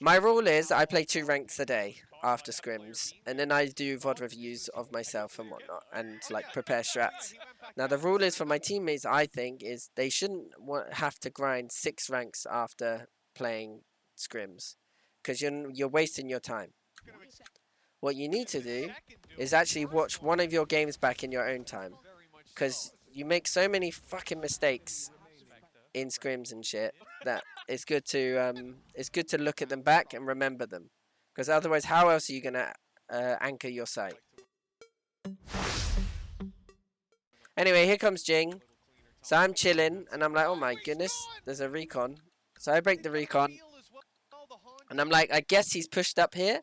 My rule is I play 2 ranks a day after scrims, and then I do VOD reviews of myself and whatnot, and like prepare strats. Now the rule is for my teammates, I think, is they shouldn't have to grind 6 ranks after playing scrims, because you're wasting your time. What you need to do is actually watch one of your games back in your own time, because you make so many fucking mistakes in scrims and shit that it's good to look at them back and remember them, because otherwise how else are you gonna anchor your sight? Anyway, here comes Jing. So I'm chilling and I'm like, oh my goodness, there's a recon. So I break the recon and I'm like, I guess he's pushed up here.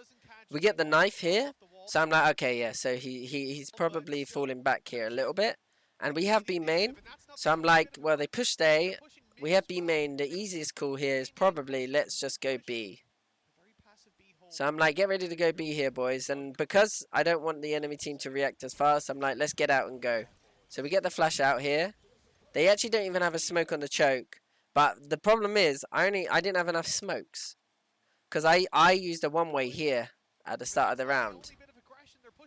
We get the knife here. So I'm like, okay, yeah, so he's probably falling back here a little bit. And we have B main. So I'm like, well, they pushed A. We have B main. The easiest call here is probably let's just go B. So I'm like, get ready to go B here, boys. And because I don't want the enemy team to react as fast, I'm like, let's get out and go. So we get the flash out here. They actually don't even have a smoke on the choke. But the problem is, I didn't have enough smokes. Because I used a one-way here at the start of the round.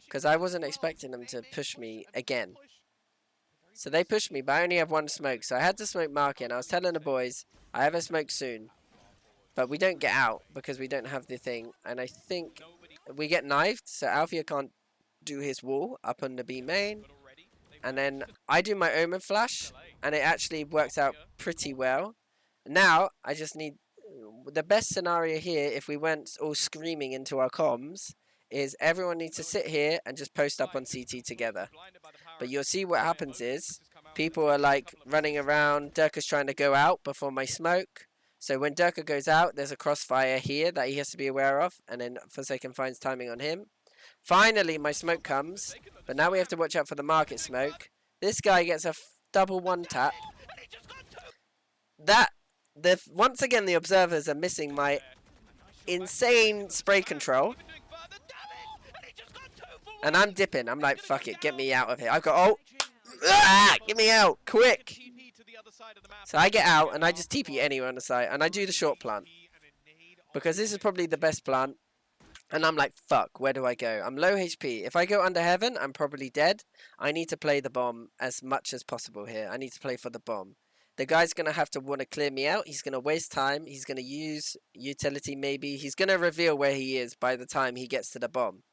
Because I wasn't expecting them to push me again. So they pushed me, but I only have 1 smoke. So I had to smoke market, and I was telling the boys, I have a smoke soon. But we don't get out, because we don't have the thing. And I think we get knifed, so Althea can't do his wall up on the B main. And then I do my Omen flash, and it actually works out pretty well. Now, I just need... The best scenario here, if we went all screaming into our comms, is everyone needs to sit here and just post up on CT together. But you'll see what happens is, people are like running around, Durka's trying to go out before my smoke. So when Durka goes out, there's a crossfire here that he has to be aware of, and then Forsaken finds timing on him. Finally, my smoke comes, but now we have to watch out for the market smoke. This guy gets a double 1-tap. Once again, the observers are missing my insane spray control. And I'm dipping. I'm like, fuck it, get me out of here. I've got ult. Ah, get me out, quick. So I get out, and I just TP anywhere on the site, and I do the short plant. Because this is probably the best plant. And I'm like, fuck, where do I go? I'm low HP. If I go under heaven, I'm probably dead. I need to play the bomb as much as possible here. I need to play for the bomb. The guy's going to have to want to clear me out. He's going to waste time. He's going to use utility maybe. He's going to reveal where he is by the time he gets to the bomb.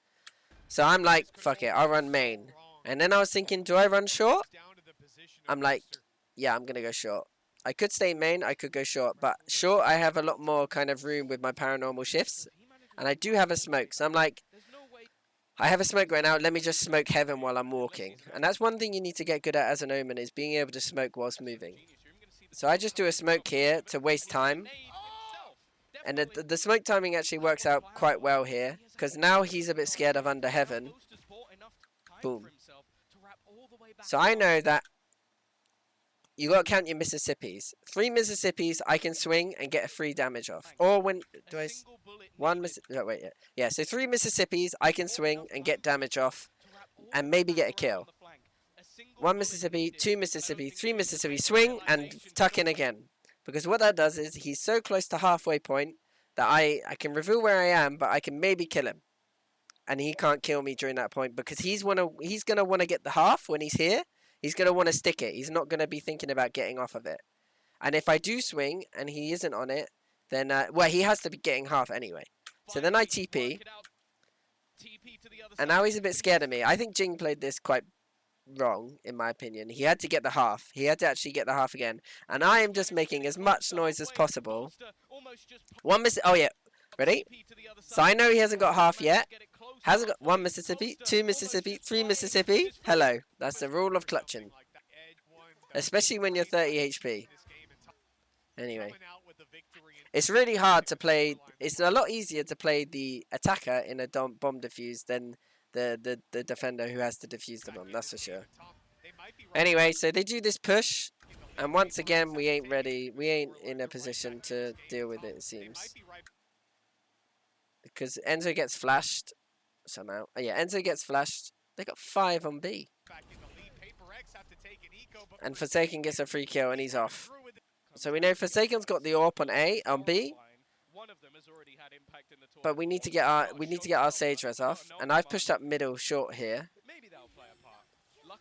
So I'm like, fuck it, I'll run main. And then I was thinking, do I run short? I'm like, yeah, I'm going to go short. I could stay main, I could go short. But short, I have a lot more kind of room with my paranormal shifts. And I do have a smoke. So I'm like, I have a smoke right now. Let me just smoke heaven while I'm walking. And that's one thing you need to get good at as an Omen, is being able to smoke whilst moving. So I just do a smoke here to waste time. And the smoke timing actually works out quite well here. Because now he's a bit scared of under heaven. Boom. So I know that you got to count your Mississippis. 3 Mississippis, I can swing and get a free damage off. Or when do I? One Mississippi. No, wait, yeah. So 3 Mississippis, I can swing and get damage off, and maybe get a kill. 1 Mississippi, 2 Mississippi, 3 Mississippi, swing and tuck in again. Because what that does is he's so close to halfway point that I can reveal where I am, but I can maybe kill him, and he can't kill me during that point because he's gonna want to get the half when he's here. He's going to want to stick it. He's not going to be thinking about getting off of it. And if I do swing and he isn't on it, then, well, he has to be getting half anyway. So then I TP. And now he's a bit scared of me. I think Jing played this quite wrong, in my opinion. He had to get the half. He had to actually get the half again. And I am just making as much noise as possible. Oh, yeah. Ready? So I know he hasn't got half yet. Hasn't got 1 Mississippi, 2 Mississippi, 3 Mississippi. Hello. That's the rule of clutching. Especially when you're 30 HP. Anyway. It's really hard to play. It's a lot easier to play the attacker in a bomb defuse than the defender who has to defuse the bomb. That's for sure. Anyway, so they do this push. And once again, we ain't ready. We ain't in a position to deal with it, it seems. Because Enzo gets flashed somehow. Oh, yeah, Enzo gets flashed. They got 5 on B. And Forsaken gets a free kill and he's off. So we know Forsaken's got the AWP on B. But we need to get our Sage Res off, and I've pushed up middle short here.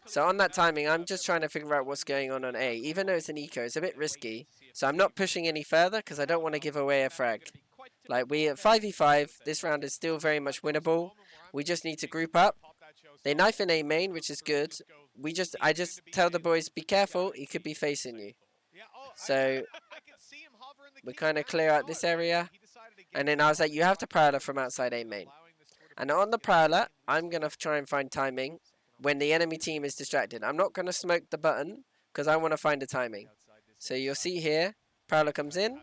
So on that timing, I'm just trying to figure out what's going on A. Even though it's an eco, it's a bit risky. So I'm not pushing any further because I don't want to give away a frag. Like, we at 5v5, this round is still very much winnable. We just need to group up. They knife in A main, which is good. I just tell the boys, be careful, he could be facing you. So we kind of clear out this area. And then I was like, you have to Prowler from outside A main. And on the Prowler, I'm going to try and find timing when the enemy team is distracted. I'm not going to smoke the button because I want to find the timing. So you'll see here, Prowler comes in,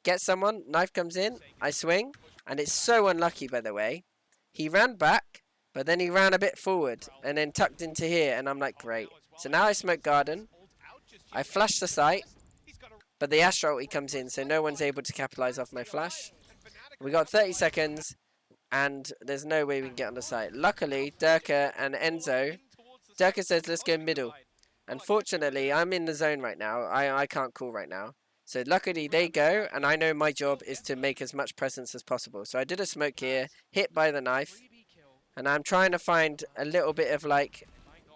gets someone, knife comes in, I swing, and it's so unlucky, by the way. He ran back, but then he ran a bit forward and then tucked into here, and I'm like, great. So now I smoke garden, I flash the site, but the Astro ulti comes in, so no one's able to capitalize off my flash. We got 30 seconds. And there's no way we can get on the site. Luckily, Durka and Enzo, Durka says, let's go middle. Unfortunately, I'm in the zone right now. I can't call right now. So luckily, they go, and I know my job is to make as much presence as possible. So I did a smoke here, hit by the knife, and I'm trying to find a little bit of, like,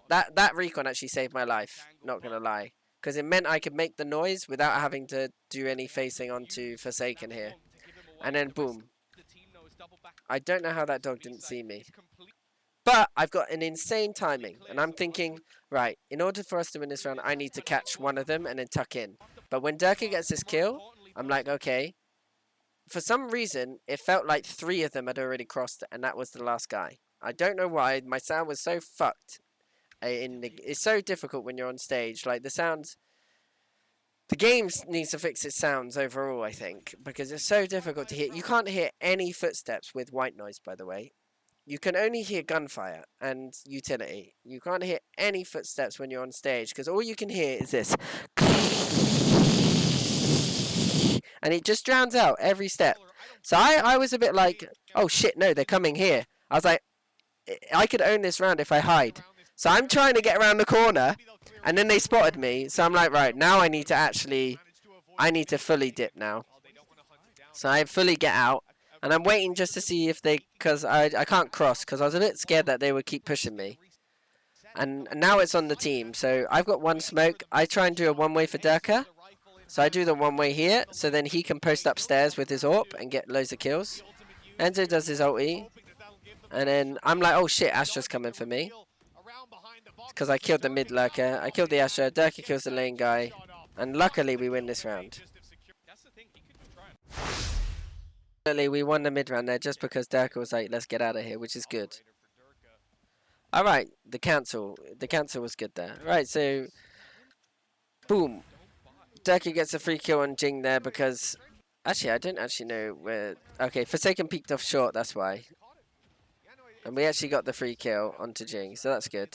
that recon actually saved my life, not going to lie. Because it meant I could make the noise without having to do any facing onto Forsaken here. And then, boom. I don't know how that dog didn't see me. But I've got an insane timing. And I'm thinking, right, in order for us to win this round, I need to catch one of them and then tuck in. But when Durka gets this kill, I'm like, okay. For some reason, it felt like 3 of them had already crossed, and that was the last guy. I don't know why. My sound was so fucked. It's so difficult when you're on stage. Like, the sounds... The game needs to fix its sounds overall, I think, because it's so difficult to hear. You can't hear any footsteps with white noise, by the way. You can only hear gunfire and utility. You can't hear any footsteps when you're on stage, because all you can hear is this. And it just drowns out every step. So I was a bit like, oh shit, no, they're coming here. I was like, I could own this round if I hide. So I'm trying to get around the corner, and then they spotted me. So I'm like, right, now I need to fully dip now. So I fully get out, and I'm waiting just to see if because I can't cross, because I was a bit scared that they would keep pushing me. And now it's on the team. So I've got one smoke. I try and do a one-way for Durka. So I do the one-way here, so then he can post upstairs with his AWP and get loads of kills. Enzo does his ulti. And then I'm like, oh shit, Astra's coming for me. Because I killed the mid lurker, I killed the Astra, Durka kills the lane guy, and luckily we win this round. Luckily we won the mid round there just because Durka was like, let's get out of here, which is good. Alright, the cancel was good there. Right, so, boom. Durka gets a free kill on Jing there because, actually I don't actually know where, okay, Forsaken peeked off short, that's why. And we actually got the free kill onto Jing, so that's good.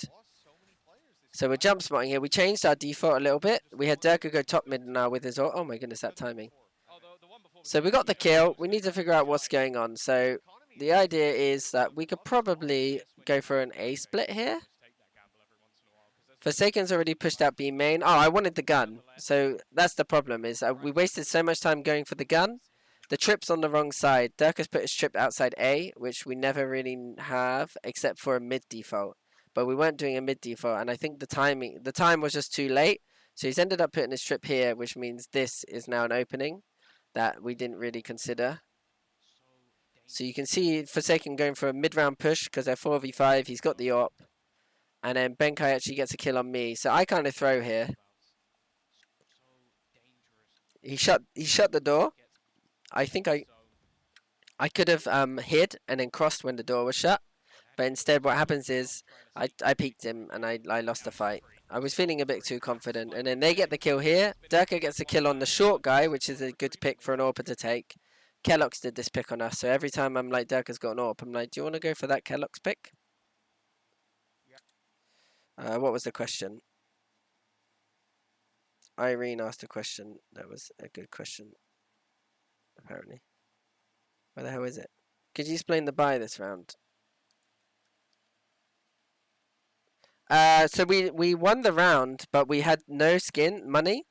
So we're jump spotting here. We changed our default a little bit. We had Durka go top mid now with his... Oh my goodness, that timing. So we got the kill. We need to figure out what's going on. So the idea is that we could probably go for an A split here. Forsaken's already pushed out B main. Oh, I wanted the gun. So that's the problem is we wasted so much time going for the gun. The trip's on the wrong side. Durka's put his trip outside A, which we never really have except for a mid default. But we weren't doing a mid default, and I think the time was just too late. So he's ended up putting his trip here, which means this is now an opening that we didn't really consider. So you can see Forsaken going for a mid-round push because they're 4v5. He's got the AWP. And then Benkai actually gets a kill on me. So I kind of throw here. He shut the door. I think I could have hid and then crossed when the door was shut. But instead what happens is I peeked him and I lost the fight. I was feeling a bit too confident. And then they get the kill here. Durka gets a kill on the short guy, which is a good pick for an AWPer to take. Kellogg's did this pick on us. So every time I'm like, Durka's got an AWP, I'm like, do you want to go for that Kellogg's pick? What was the question? Irene asked a question. That was a good question, apparently. Where the hell is it? Could you explain the buy this round? So we won the round, but we had no skin money.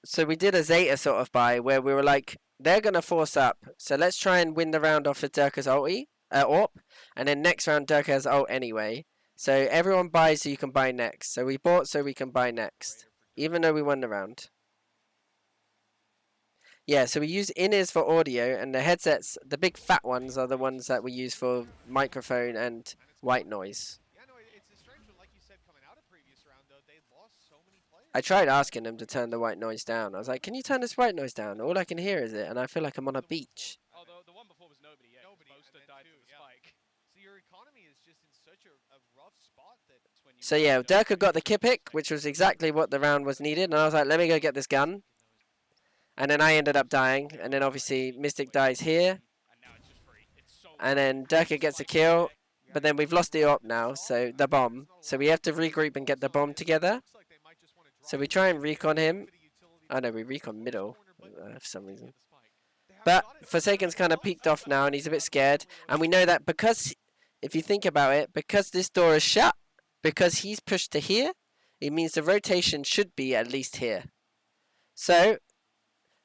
So we did a Zeta sort of buy where we were like, they're going to force up. So let's try and win the round off of Durka's ulti, AWP. And then next round, Durka has ult anyway. So everyone buys so you can buy next. So we bought so we can buy next. Even though we won the round. Yeah, so we use in-ears for audio. And the headsets, the big fat ones, are the ones that we use for microphone and white noise. I tried asking them to turn the white noise down. I was like, can you turn this white noise down? All I can hear is it, and I feel like I'm on a beach. Although the one before was nobody, yeah. Boaster died to the spike. So your economy is just in such a rough spot that when you... So yeah, Durka got the kill pick, which was exactly what the round was needed, and I was like, let me go get this gun. And then I ended up dying, and then obviously Mystic dies here. And then Durka gets a kill, but then we've lost the AWP now, so the bomb. So we have to regroup and get the bomb together. So we try and recon him. Oh no, we recon middle for some reason. But Forsaken's kind of peeked off now and he's a bit scared. And we know that because, if you think about it, because this door is shut, because he's pushed to here, it means the rotation should be at least here. So,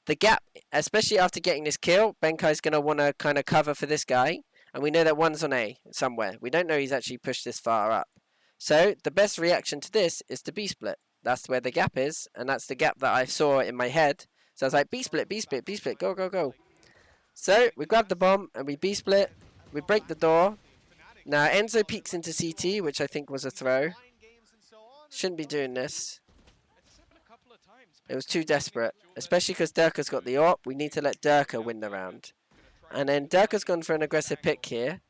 the gap, especially after getting this kill, Benkai's going to want to kind of cover for this guy. And we know that one's on A somewhere. We don't know he's actually pushed this far up. So, the best reaction to this is to B-split. That's where the gap is, and that's the gap that I saw in my head. So I was like, B-split, B-split, B-split, go, go, go. So we grab the bomb, and we B-split. We break the door. Now Enzo peeks into CT, which I think was a throw. Shouldn't be doing this. It was too desperate, especially because Durka's got the AWP. We need to let Durka win the round. And then Durka's gone for an aggressive pick here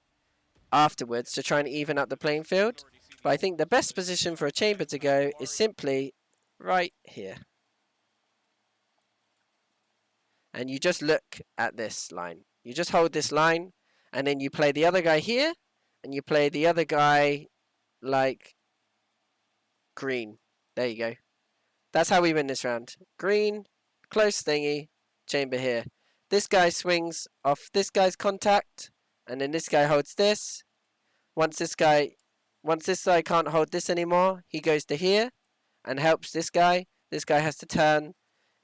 afterwards to try and even up the playing field. But I think the best position for a chamber to go is simply right here. And you just look at this line. You just hold this line, and then you play the other guy here, and you play the other guy like green. There you go. That's how we win this round. Green, close thingy, chamber here. This guy swings off this guy's contact, and then this guy holds this. Once this guy can't hold this anymore, he goes to here and helps this guy. This guy has to turn.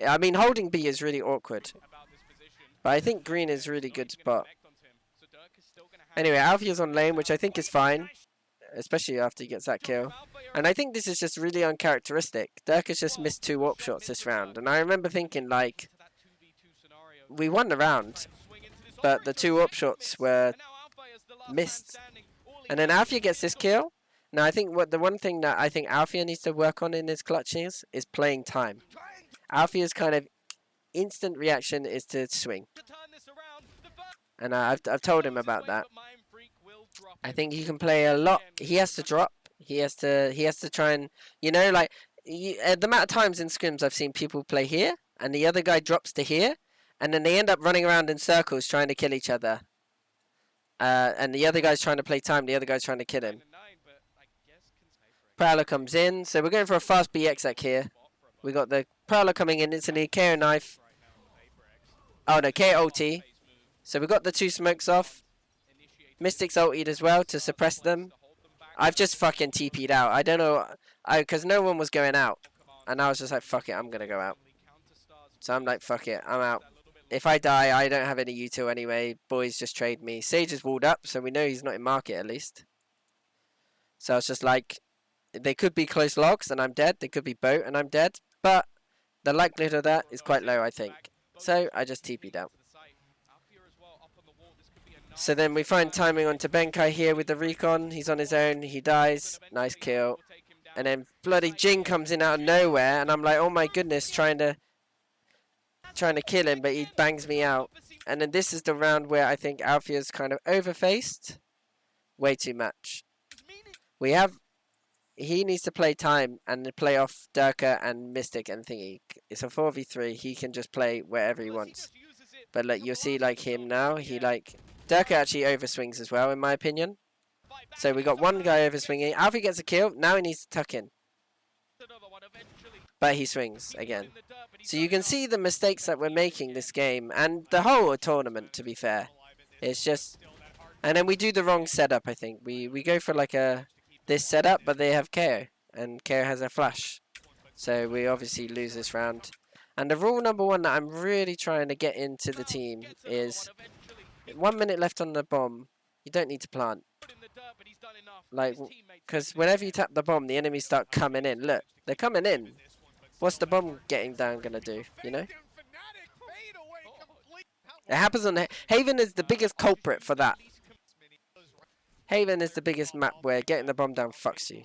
I mean, holding B is really awkward. But I think green is a really good spot. Anyway, Alfia's on lane, which I think is fine. Especially after he gets that kill. And I think this is just really uncharacteristic. Durka's just missed 2 AWP shots this round. And I remember thinking, like, we won the round, but the 2 AWP shots were missed. And then Alfia gets this kill. Now I think the one thing that I think Alfia needs to work on in his clutches is playing time. Alfia's kind of instant reaction is to swing. And I've told him about that. I think he can play a lot. He has to drop. He has to try and, you know, like the amount of times in scrims I've seen people play here and the other guy drops to here and then they end up running around in circles trying to kill each other. And the other guy's trying to play time. The other guy's trying to kill him. Prowler comes in. So we're going for a fast BX here. We got the Prowler coming in instantly. KO knife. Oh no, KO ulti. So we got the 2 smokes off. Mystic's ultied as well to suppress them. I've just fucking TP'd out. I don't know. Because no one was going out. And I was just like, fuck it, I'm going to go out. So I'm like, fuck it, I'm out. If I die, I don't have any util anyway. Boys just trade me. Sage is walled up, so we know he's not in market at least. So it's just like, they could be close logs and I'm dead. They could be boat and I'm dead. But the likelihood of that is quite low, I think. So I just TP'd out. So then we find timing onto Benkai here with the recon. He's on his own. He dies. Nice kill. And then bloody Jing comes in out of nowhere. And I'm like, oh my goodness, trying to kill him, but he bangs me out. And then this is the round where I think Alfia's kind of overfaced way too much. He needs to play time and play off Durka and Mystic and thingy. It's a 4v3. He can just play wherever he wants. But like you'll see like him now, Durka actually overswings as well in my opinion. So we got one guy overswinging. Alfia gets a kill. Now he needs to tuck in. But he swings again. So you can see the mistakes that we're making this game and the whole tournament, to be fair. It's just... And then we do the wrong setup, I think. We go for like this setup, but they have KO. And KO has a flash. So we obviously lose this round. And the rule number one that I'm really trying to get into the team is 1 minute left on the bomb. You don't need to plant. Like, because whenever you tap the bomb, the enemies start coming in. Look, they're coming in. What's the bomb getting down gonna do? You know? It happens on Haven is the biggest culprit for that. Haven is the biggest map where getting the bomb down fucks you.